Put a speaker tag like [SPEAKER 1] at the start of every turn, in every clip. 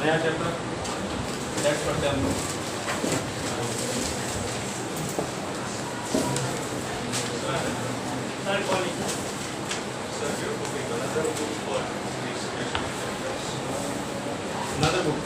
[SPEAKER 1] नया chapter next पढ़ते हैं हम लोग। Another book.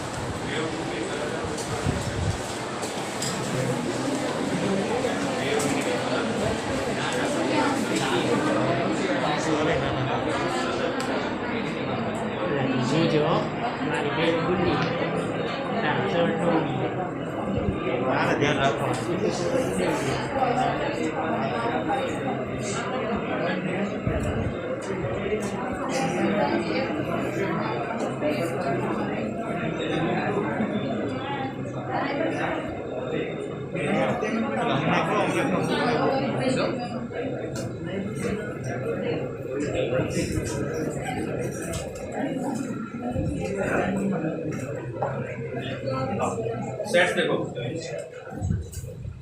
[SPEAKER 1] सेट्स देखो,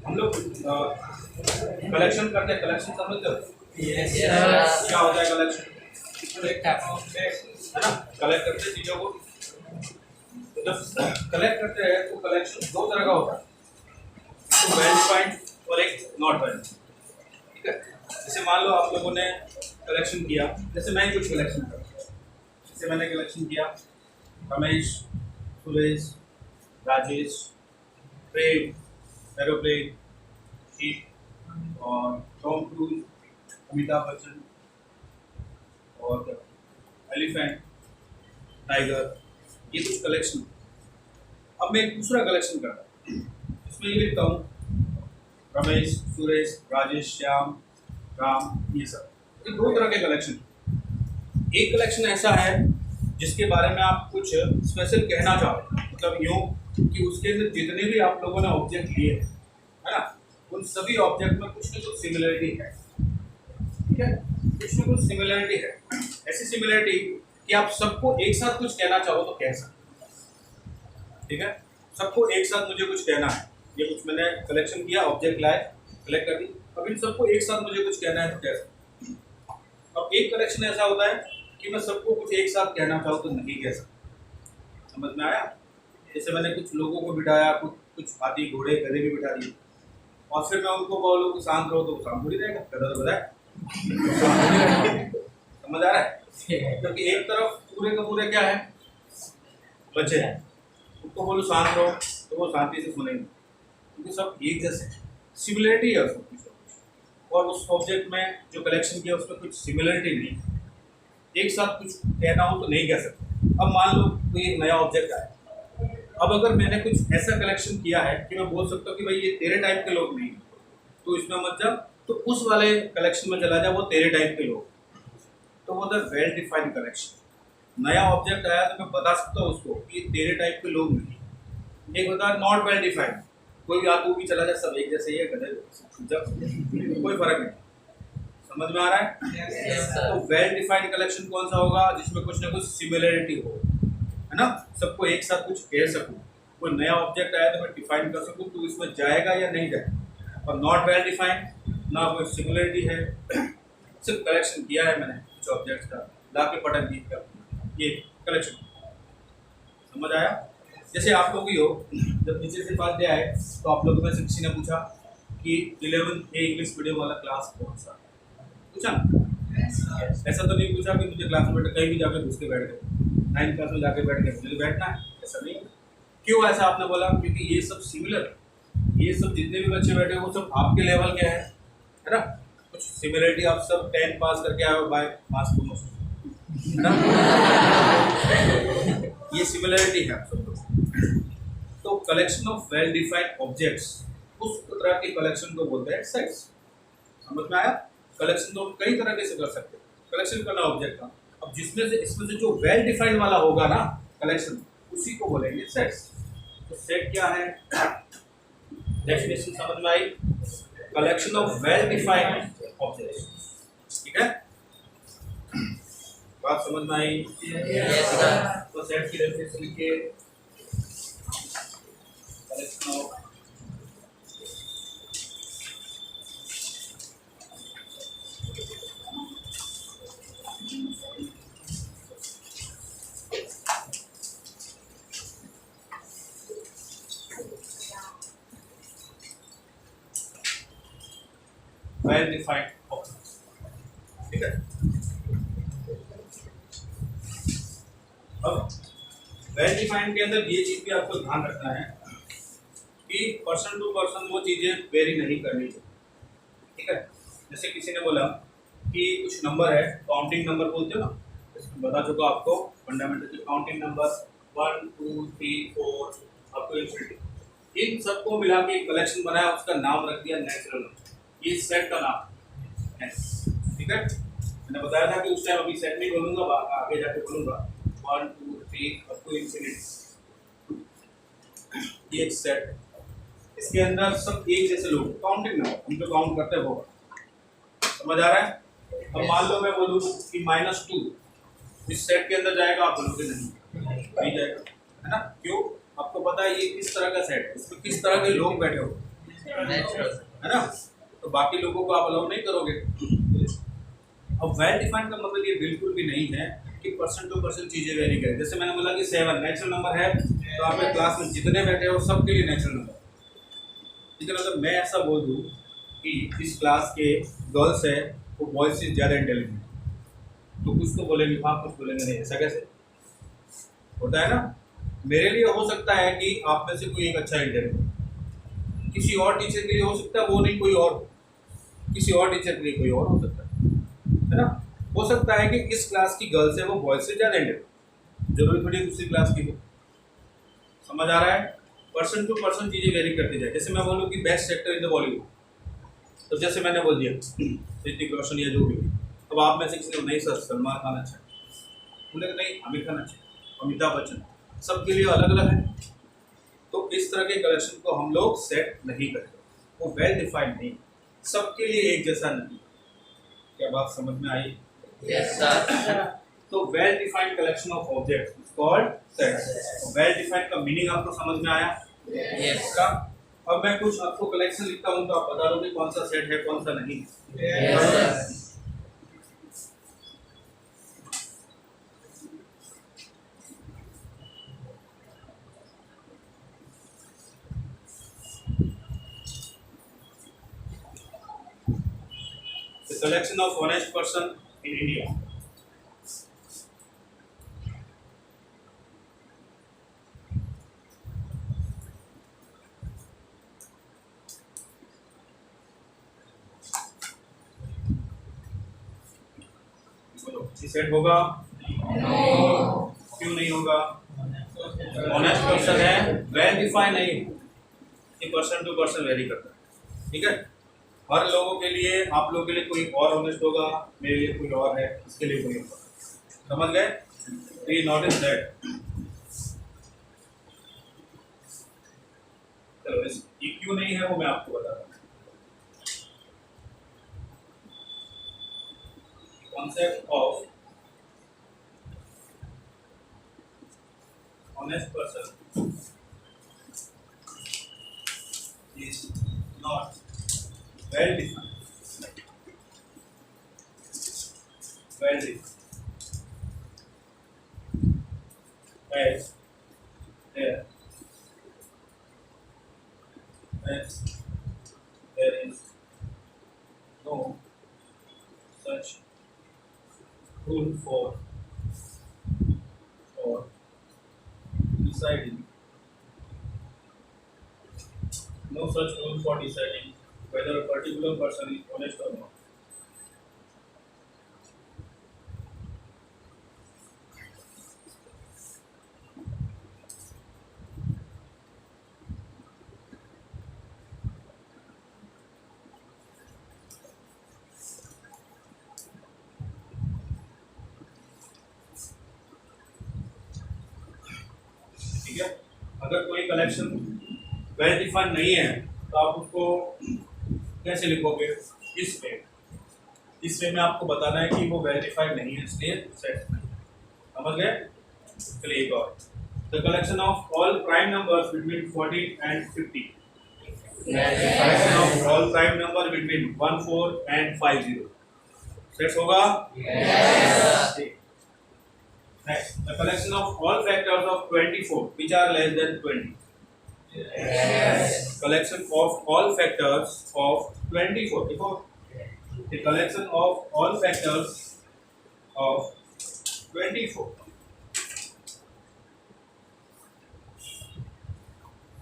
[SPEAKER 1] हम लोग कलेक्शन करते हैं। कलेक्शन समझते हो? क्या होता है कलेक्शन? है ना, कलेक्ट करते हैं चीजों को। जब कलेक्ट करते हैं तो कलेक्शन दो तरह का होता है, तो वेल डिफाइंड और एक नॉट वेल। ठीक है, जैसे मान लो आप लोगों ने कलेक्शन किया, जैसे मैं कुछ कलेक्शन कर, जैसे मैंने कलेक्शन किया Ramesh, Suresh, Rajesh, train, aeroplane, sheep और टॉम क्रूज, अमिताभ बच्चन और एलिफेंट, टाइगर, ये कुछ कलेक्शन। अब मैं एक दूसरा कलेक्शन करता हूँ, इसमें ये लिखता हूँ रमेश, सुरेश, राजेश, श्याम, राम, ये सब। ये दो तरह के कलेक्शन। एक कलेक्शन ऐसा है जिसके बारे में आप कुछ स्पेशल कहना चाहो, मतलब यूँ कि उसके अंदर जितने भी आप लोगों ने ऑब्जेक्ट लिए हैं, है ना, उन सभी ऑब्जेक्ट में कुछ न कुछ सिमिलरिटी है। ठीक है, कुछ न कुछ सिमिलरिटी है। ऐसी सिमिलरिटी कि आप सबको एक साथ कुछ कहना चाहो तो कह सकते। ठीक है, सबको एक साथ मुझे कुछ कहना है, ये कुछ मैंने कलेक्शन किया, ऑब्जेक्ट लाए, कलेक्ट कर दी, अब इन सबको एक साथ मुझे कुछ कहना है तो कह सकते। अब एक कलेक्शन ऐसा होता है कि मैं सबको कुछ एक साथ कहना चाहूँ तो नहीं कह सकता। समझ में आया? जैसे मैंने कुछ लोगों को बिठाया, कुछ हाथी, घोड़े, गधे भी बिठा दिए, और फिर मैं उनको बोलूँ कि शांत रहो तो वो शांत थोड़ी रहेगा, गधा तो बताए। समझ आ रहा है? क्योंकि एक तरफ पूरे का पूरे क्या है, बच्चे हैं, उनको बोलो शांत रहो तो वो शांति से सुनेंगे, क्योंकि सब एक जैसे सिमिलरिटी है उसमें कुछ, और उस ऑब्जेक्ट में जो कलेक्शन किया उसमें कुछ सिमिलरिटी नहीं। एक साथ कुछ कहना हो तो नहीं कह सकते। अब मान लो कोई एक नया ऑब्जेक्ट आया, अब अगर मैंने कुछ ऐसा कलेक्शन किया है कि मैं बोल सकता हूँ कि भाई ये तेरे टाइप के लोग नहीं, तो इसमें मत जा, तो उस वाले कलेक्शन में चला जा, वो तेरे टाइप के लोग, तो वो द वेल डिफाइंड कलेक्शन। नया ऑब्जेक्ट आया तो मैं बता सकता हूँ उसको कि तेरे टाइप के लोग नहीं। एक होता है नॉट वेल डिफाइंड, कोई आ तू भी चला जाए, सब एक जैसे ही है, गधे कोई फर्क नहीं। समझ में आ रहा है? तो वेल डिफाइंड कलेक्शन कौन सा होगा? जिसमें कुछ ना कुछ सिमिलरिटी हो, है ना, सबको एक साथ कुछ कह सकूं। कोई नया ऑब्जेक्ट आया तो मैं डिफाइन कर सकूं तो इसमें जाएगा या नहीं जाएगा। और नॉट वेल डिफाइंड, ना कोई सिमिलरिटी है, सिर्फ कलेक्शन किया है मैंने कुछ ऑब्जेक्ट्स का, लाके पटक दी का, ये कलेक्शन। समझ आया? जैसे आप लोग ही हो, जब नीचे से पास आए तो आप लोगों में से किसी ने पूछा कि 11th इंग्लिश मीडियम वाला क्लास कौन सा, पूछा ना? ऐसा तो नहीं पूछा कि मुझे क्लास में बैठ कहीं भी जाकर घुस के बैठ गए, 9th क्लास में जाके बैठ गए, मुझे बैठना है, ऐसा नहीं। क्यों ऐसा आपने बोला? क्योंकि ये सब सिमिलर, ये सब जितने भी बच्चे बैठे हैं वो सब आपके लेवल के हैं, है ना, कुछ सिमिलरिटी। आप सब 10 पास करके आए हो बाय मास प्रमोशन, है ना, ये सिमिलरिटी है आप सब लोग। तो collection of well defined objects, उस तरह के कलेक्शन को बोलते हैं सेट्स। समझ में आया? कलेक्शन तो कई तरह से कर सकते हैं, कलेक्शन करना ऑब्जेक्ट का। अब जिसमें से इसमें से जो वेल डिफाइंड वाला होगा ना कलेक्शन, उसी को बोलेंगे सेट्स। तो सेट क्या है? डेफिनेशन समझ में आई? Collection of well defined objects. ठीक है, बात समझ में आई? तो सेट की डेफिनेशन लिखिए, collection of well defined options. ठीक है, अब वेल डिफाइंड के अंदर ये चीज भी आपको ध्यान रखना है कि पर्सन टू पर्सन वो चीजें वेरी नहीं करनी चाहिए। ठीक है, जैसे किसी ने बोला कि कुछ नंबर है, काउंटिंग नंबर बोलते हो ना, बता चुका आपको fundamental counting number 1 2 3 4 up to infinity, इन सबको मिला के एक कलेक्शन बनाया, उसका नाम रख दिया नेचुरल नंबर, ये सेट का नाम है। ठीक है, मैंने बताया था कि उस टाइम अभी सेट नहीं बोलूंगा, आगे जाके बोलूंगा 1 2 3 अप टू इंफिनिटी, ये एक सेट, इसके अंदर सब एक जैसे लोग, काउंटिंग नंबर हम जो काउंट करते हैं वो, समझ आ रहा है। अब मान लो मैं बोलूँ कि -2 इस सेट के अंदर जाएगा, आप बोलोगे नहीं जाएगा, है ना, क्यों, आपको पता है ये किस तरह का सेट है, इसमें किस तरह के लोग बैठे हो, है ना, तो बाकी लोगों को आप अलाउ नहीं करोगे। अब वेल डिफाइंड का मतलब ये बिल्कुल भी नहीं है कि पर्सन टू पर्सन चीजें वेरी करें। जैसे मैंने बोला कि 7 नेचुरल नंबर है, तो आपके क्लास में जितने बैठे हो सबके लिए नेचुरल नंबर। लेकिन अगर मैं ऐसा बोल दूँ कि इस क्लास के गर्ल्स है वो बॉयज से ज़्यादा इंटेलिजेंट, तो कुछ तो बोलेंगे हाँ, कुछ बोलेंगे नहीं, ऐसा कैसे होता है ना। मेरे लिए हो सकता है कि आप में से कोई एक अच्छा इंटेलिजेंट, किसी और टीचर के लिए हो सकता है वो नहीं कोई और, किसी और टीचर के लिए कोई और हो सकता है ना। हो सकता है कि इस क्लास की गर्ल्स है वो बॉयज से ज़्यादा इंटेलिजेंट, जरूरी थोड़ी दूसरी क्लास की हो, समझ आ रहा है। पर्सन टू पर्सन चीज़ें वेरी करती जाए। जैसे मैं बोलूँ कि best actor in the Bollywood, तो जैसे मैंने बोल दिया ऋतिक रोशन या जो भी, अब आप में से किसी ने नहीं सर सलमान खान अच्छा, बोले नहीं आमिर खान अच्छा, अमिताभ बच्चन, सबके लिए अलग अलग है। तो इस तरह के कलेक्शन को हम लोग सेट नहीं करते, वो वेल डिफाइंड नहीं, सबके लिए एक जैसा नहीं। क्या बात समझ में आई?
[SPEAKER 2] Yes sir.
[SPEAKER 1] तो well defined collection of objects is called set. Well defined का मीनिंग आपको समझ में आया?
[SPEAKER 2] यस
[SPEAKER 1] का अब मैं कुछ आपको कलेक्शन लिखता हूँ तो आप बता दो कि कौन सा सेट है कौन सा नहीं।
[SPEAKER 2] Yes sir.
[SPEAKER 1] The collection of honest person in India. Set होगा? क्यों नहीं होगा? ऑनेस्ट पर्सन है, वेल डिफाइन नहीं, ये पर्सन टू पर्सन वेरी करता है। ठीक है, हर लोगों के लिए, आप लोगों के लिए कोई और ऑनेस्ट होगा, मेरे लिए कोई और है, इसके लिए कोई और, समझ गए? ये नॉट इज दैट। चलो ये क्यों नहीं है वो मैं आपको बता रहा हूँ। Concept of honest person is not well defined. Well defined. As there is no such rule for deciding, no such rule for deciding whether a particular person is honest or not. ठीक है, अगर कोई collection well defined नहीं है तो आप उसको कैसे लिखोगे? इस वे में आपको बताना है कि वो वेल डिफाइंड नहीं है, इसलिए सेट नहीं। समझ गए? चलिए एक और, the collection of all prime numbers between 40 and 50, collection of all prime number between 14 and 50 sets होगा? Yes. Next, the collection of all factors of 24 which are less than 20.
[SPEAKER 2] Yes.
[SPEAKER 1] Collection of all factors of 24. देखो The collection of all factors of 24.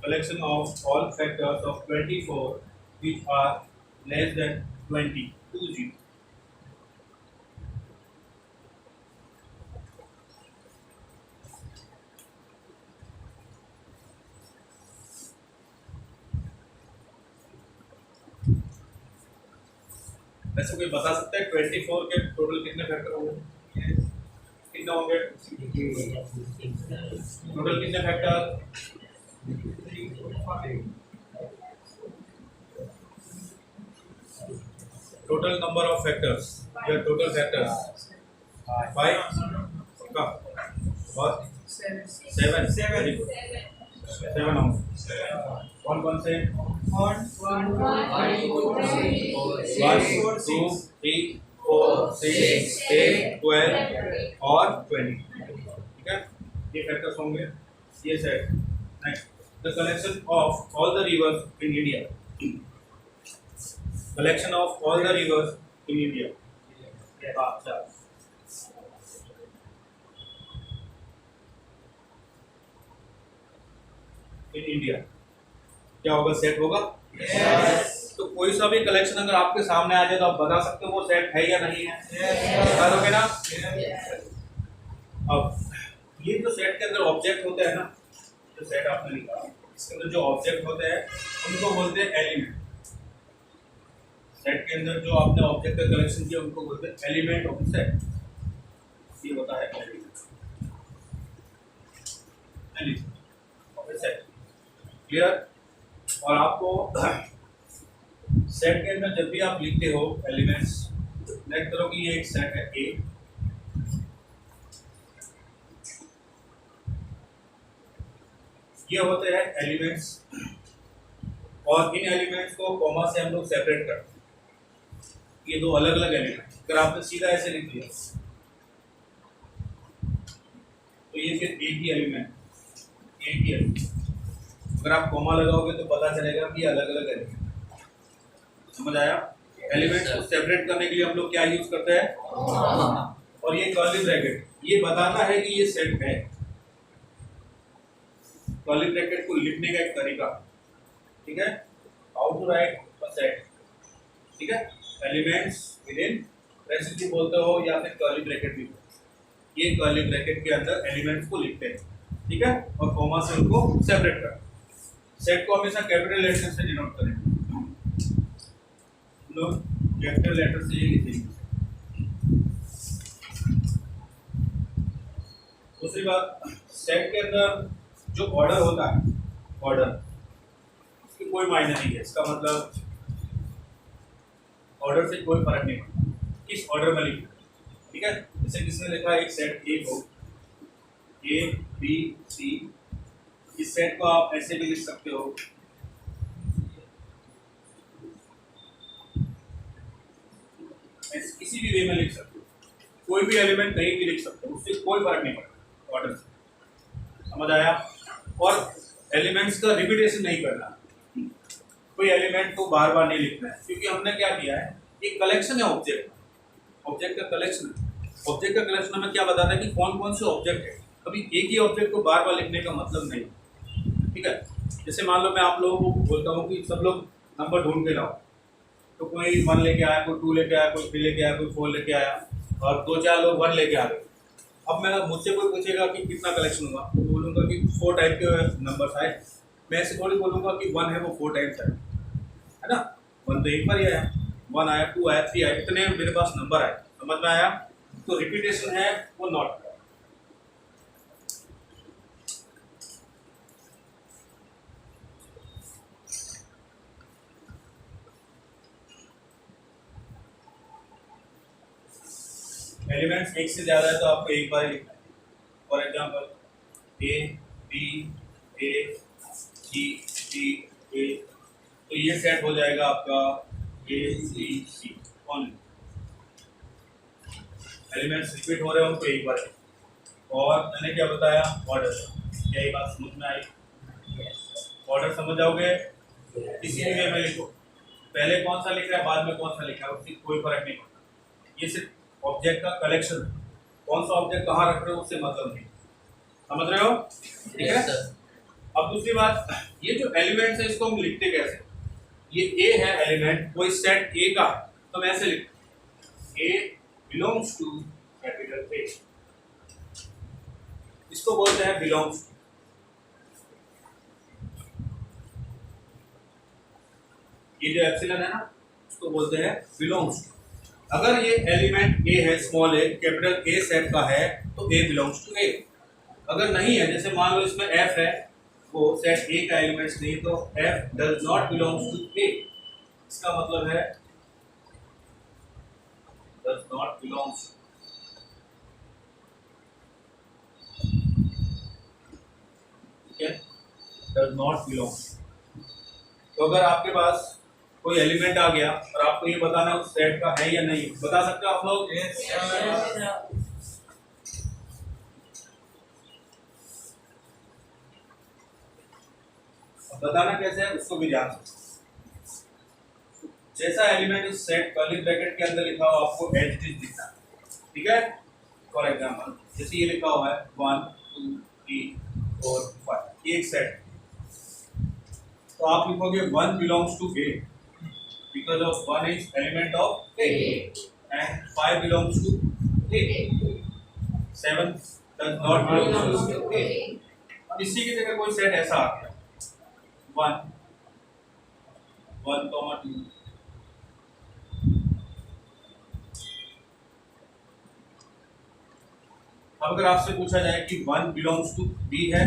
[SPEAKER 1] Collection of all factors of 24 which are less than 20. 20. वैसे कोई बता सकता है 24 के total कितने factor होंगे? कितने होंगे टोटल? कितने factor? Total number of factors या टोटल फैक्टर्स 5 का और 7 वेरी गुड 7 होंगे। कौन से? 1 2 3 4 6 8 12 और 20। ठीक है, ये फैक्टर्स होंगे। ये set next the collection of all the reverse in India. Collection of all the reverse in India. अच्छा, इन इंडिया क्या होगा? सेट होगा। तो कोई सा भी कलेक्शन अगर आपके सामने आ जाए तो आप बता सकते हो वो सेट है या नहीं है? बता दोगे ना? अब ये जो सेट के अंदर ऑब्जेक्ट होते हैं ना, जो सेट आपने लिखा इसके अंदर जो ऑब्जेक्ट होते हैं उनको बोलते हैं एलिमेंट। सेट के अंदर जो आपने ऑब्जेक्ट का कलेक्शन किया उनको बोलते हैं एलिमेंट ऑफ सेट। ये होता है एलिमेंट ऑफ सेट। क्लियर? और आपको सेट के अंदर जब भी आप लिखते हो एलिमेंट्स, नेक्स्ट करो कि ये एक सेट है ए, ये होते हैं एलिमेंट्स और इन एलिमेंट्स को कॉमा से हम लोग सेपरेट करते हैं। ये दो अलग अलग एलिमेंट अगर आपने सीधा ऐसे लिख दिया तो ये फिर एक ही एलिमेंट, एक ही एलिमेंट। अगर आप कॉमा लगाओगे तो पता चलेगा कि अलग अलग एलिमेंट। समझ आया? एलिमेंट्स को सेपरेट करने के लिए हम लोग क्या यूज करते हैं? और ये कर्ली ब्रैकेट ये बताता है कि ये सेट है। कर्ली ब्रैकेट को लिखने का एक तरीका, ठीक है, how to write a set. ठीक है, एलिमेंट्स विद इन ब्रैकेट भी बोलते हो या फिर कर्ली ब्रैकेट भी। ये कर्ली ब्रैकेट के अंदर एलिमेंट्स को लिखते हैं, ठीक है, और कॉमा से उनको सेपरेट करते हैं। सेट को हमेशा कैपिटल लेटर से डिनोट करें। लोग कैपिटल लेटर से ये लिखेंगे। दूसरी बात, सेट के अंदर जो ऑर्डर होता है, ऑर्डर इसकी कोई मायने नहीं है। इसका मतलब ऑर्डर से कोई फर्क नहीं पड़ता किस ऑर्डर में लिखना। ठीक है, जैसे किसने लिखा एक सेट ए को, ए बी सी, इस सेट को आप ऐसे भी लिख सकते हो, किसी भी वे में लिख सकते हो, कोई भी एलिमेंट कहीं भी लिख सकते हो, उससे कोई फर्क नहीं पड़ता ऑर्डर से। समझ आया? और एलिमेंट्स का रिपीटेशन नहीं करना, कोई एलिमेंट को बार बार नहीं लिखना है, क्योंकि हमने क्या किया है, एक कलेक्शन है ऑब्जेक्ट, ऑब्जेक्ट का कलेक्शन है। ऑब्जेक्ट का कलेक्शन हमें क्या बताता है कि कौन कौन से ऑब्जेक्ट है। अभी एक ही ऑब्जेक्ट को बार बार लिखने का मतलब नहीं। ठीक है, जैसे मान लो मैं आप लोगों को बोलता हूँ कि सब लोग नंबर ढूंढ के लाओ, तो कोई 1 लेके आया, कोई 2 लेके आया, कोई 3 लेके आया, कोई 4 लेके आया, और 2-4 लोग 1 लेके आ गए। अब मैं मुझसे कोई पूछेगा कि कितना कलेक्शन हुआ, तो बोलूँगा कि 4 टाइप के नंबर आए। मैं ऐसे थोड़ी बोलूँगा कि 1 है वो 4 टाइम्स है ना। 1 तो एक बार ही आया, 1 आया, 2 आया, 3 आया, इतने मेरे पास नंबर आए। समझ में आया? तो रिपीटेशन है वो नॉट। एलिमेंट्स एक से ज़्यादा है तो आपको एक बार ही लिखना है। For example A B A C D A, तो ये सेट हो जाएगा आपका A C C only. Elements repeat हो रहे हो उनको एक बार। और मैंने क्या बताया? ऑर्डर। क्या ये बात समझ में आई? ऑर्डर समझ जाओगे, किसी भी वे में लिखो। पहले कौन सा लिखा है बाद में कौन सा लिखा है उससे कोई फर्क नहीं पड़ता। ये सिर्फ ऑब्जेक्ट का कलेक्शन है, कौन सा ऑब्जेक्ट कहाँ रख रहे हो उससे मतलब नहीं। समझ रहे हो? ठीक है।
[SPEAKER 2] Yes, sir.
[SPEAKER 1] अब दूसरी बात, ये जो एलिमेंट्स है इसको हम लिखते कैसे? ये ए है एलिमेंट, कोई सेट ए का, तो मैं ऐसे लिखते ए बिलोंग्स टू कैपिटल ए, इसको बोलते हैं बिलोंग्स टू। ये जो एप्सिलॉन है ना, उसको बोलते हैं बिलोंग्स टू। अगर ये एलिमेंट ए है, small A, capital A set का है, तो ए बिलोंग्स टू ए। अगर नहीं है, जैसे मान लो इसमें एफ है, वो सेट ए का एलिमेंट्स नहीं, तो F does not belongs to A. इसका मतलब है डज नॉट बिलोंग्स, ठीक है, डज नॉट बिलोंग्स। तो अगर आपके पास कोई एलिमेंट आ गया और आपको ये बताना है उस सेट का है या नहीं, बता सकते हो आप लोग? अब बताना कैसे है उसको भी ध्यान से। जैसा एलिमेंट उस सेट कर्ली ब्रैकेट के अंदर लिखा हो आपको एज इट इज दिखना है, ठीक है। फॉर एग्जांपल जैसे ये लिखा हुआ है 1 2 3 4 5, ये एक सेट, तो आप लिखोगे 1 belongs to A because of 1 is element of A and 5 belongs to A, 7 does not belong to A। अब इसी की जगह कोई सेट ऐसा आ गया 1 1, 2। अब अगर आपसे पूछा जाए कि 1 बिलोंग्स टू बी है,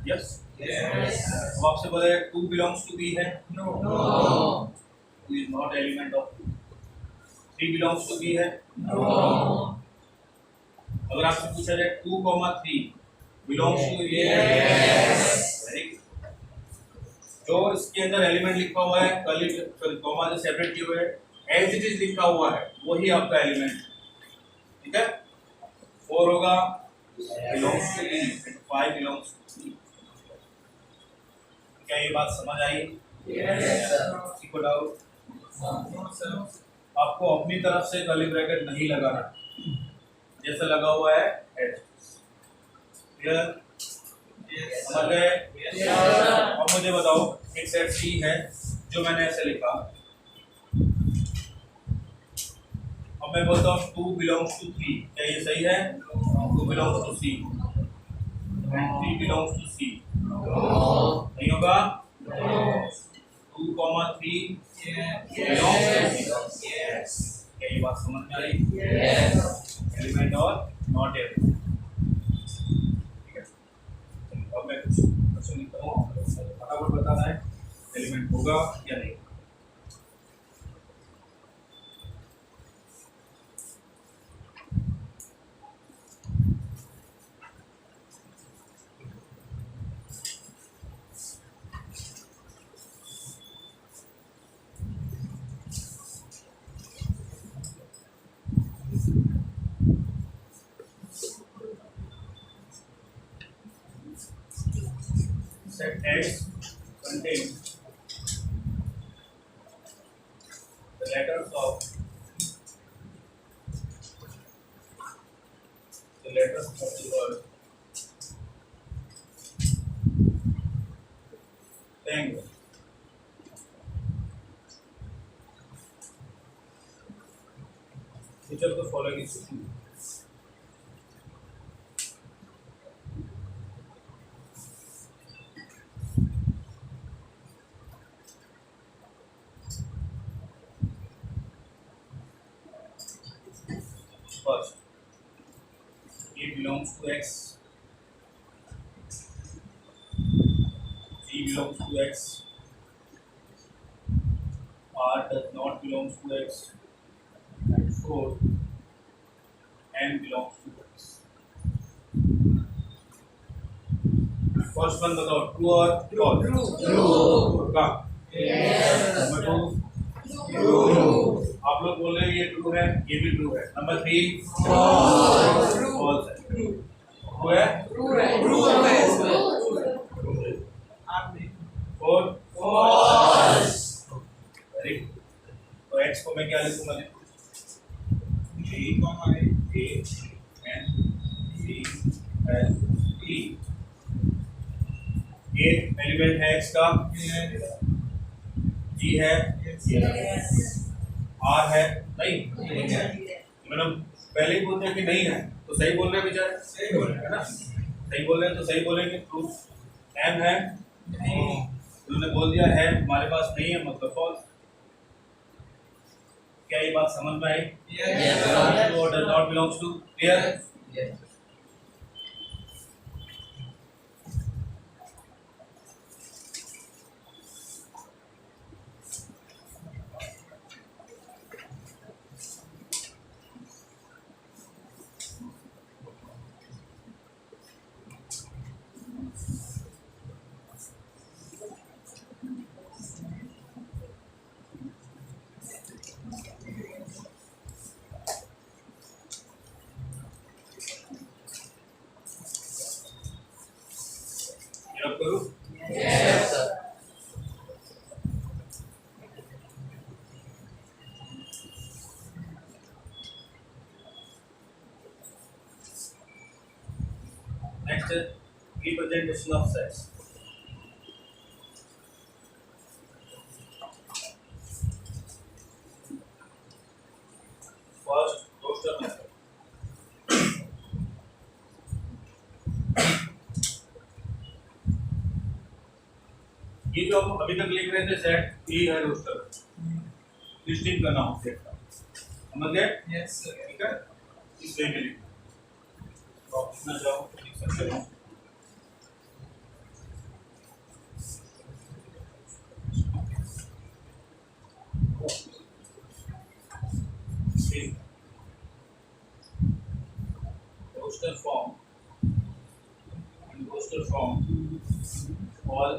[SPEAKER 1] यस, अब आपसे बोला जाए 2 बिलोंग्स टू बी है, no, is not element of 2। 3 belongs to B है, no। अगर आपसे पूछा जाए 2, 3 belongs to A है, वेरी गुड। जो इसके अंदर एलिमेंट लिखा हुआ है, कर्ली कॉमा से सेपरेट किए हुए है, एज इट इज लिखा हुआ है, वही आपका एलिमेंट है, ठीक है। 4 होगा belongs to A and 5 belongs to B। क्या ये बात समझ आई?
[SPEAKER 2] Yes, sir.
[SPEAKER 1] किसी को डाउट? आपको अपनी तरफ से कर्ली ब्रैकेट नहीं लगाना, जैसे लगा हुआ है एच। क्लियर? समझ गए? अब मुझे बताओ, एक सेट सी है जो मैंने ऐसे लिखा, अब मैं बोलता हूँ 2 बिलोंग्स टू 3, क्या ये सही है? 2 belongs to C and 3 belongs to C, नहीं होगा? 2, 3 belongs to yes। क्या ये बात समझ में आई?
[SPEAKER 2] Yes।
[SPEAKER 1] एलिमेंट और नॉट एलिमेंट, ठीक है। अब मैं कुछ क्वेश्चन लिखता हूँ, फटाफट बताना है एलिमेंट होगा या नहीं। Set X contains the letters of the word tango। Which of the following is true? First, A belongs to X, G belongs to X, R does not belongs to X, and 4, N belongs to X। First one बताओ, true or false? True। का?
[SPEAKER 2] Yes।
[SPEAKER 1] Number 2, true। आप लोग बोल रहे हैं ये true है, ये भी ट्रू है। नंबर 3 फॉल्स है। ट्रू है? और फॉल्स। Very good. x को मैं क्या लिखूंगा G, A, N, C, L, E। ये एलिमेंट है x का, G है, R है, नहीं है। मतलब पहले ही बोल दिया कि नहीं है तो सही बोल रहे हैं बेचारे, सही बोल रहे हैं ना, सही बोल रहे हैं तो सही बोलेंगे। प्रूफ M है, उन्होंने बोल दिया है हमारे पास नहीं है मतलब फॉल्स। क्या ये बात समझ में आई?
[SPEAKER 2] Yes, sir.
[SPEAKER 1] Belongs to or does not belongs to? Clear?
[SPEAKER 2] Yes.
[SPEAKER 1] ये अब करूँ?
[SPEAKER 2] Yes, sir.
[SPEAKER 1] Next is representation of sets. First, roster method. ये जो हम अभी तक लिख रहे थे सेट ये है रोस्टर, लिस्टिंग करना हो सेट का, समझ गए?
[SPEAKER 2] Yes, sir.
[SPEAKER 1] ठीक है, इस वे में लिखना, तो आप लिखना चाहो तो लिख सकते हो। roster form, in roster form all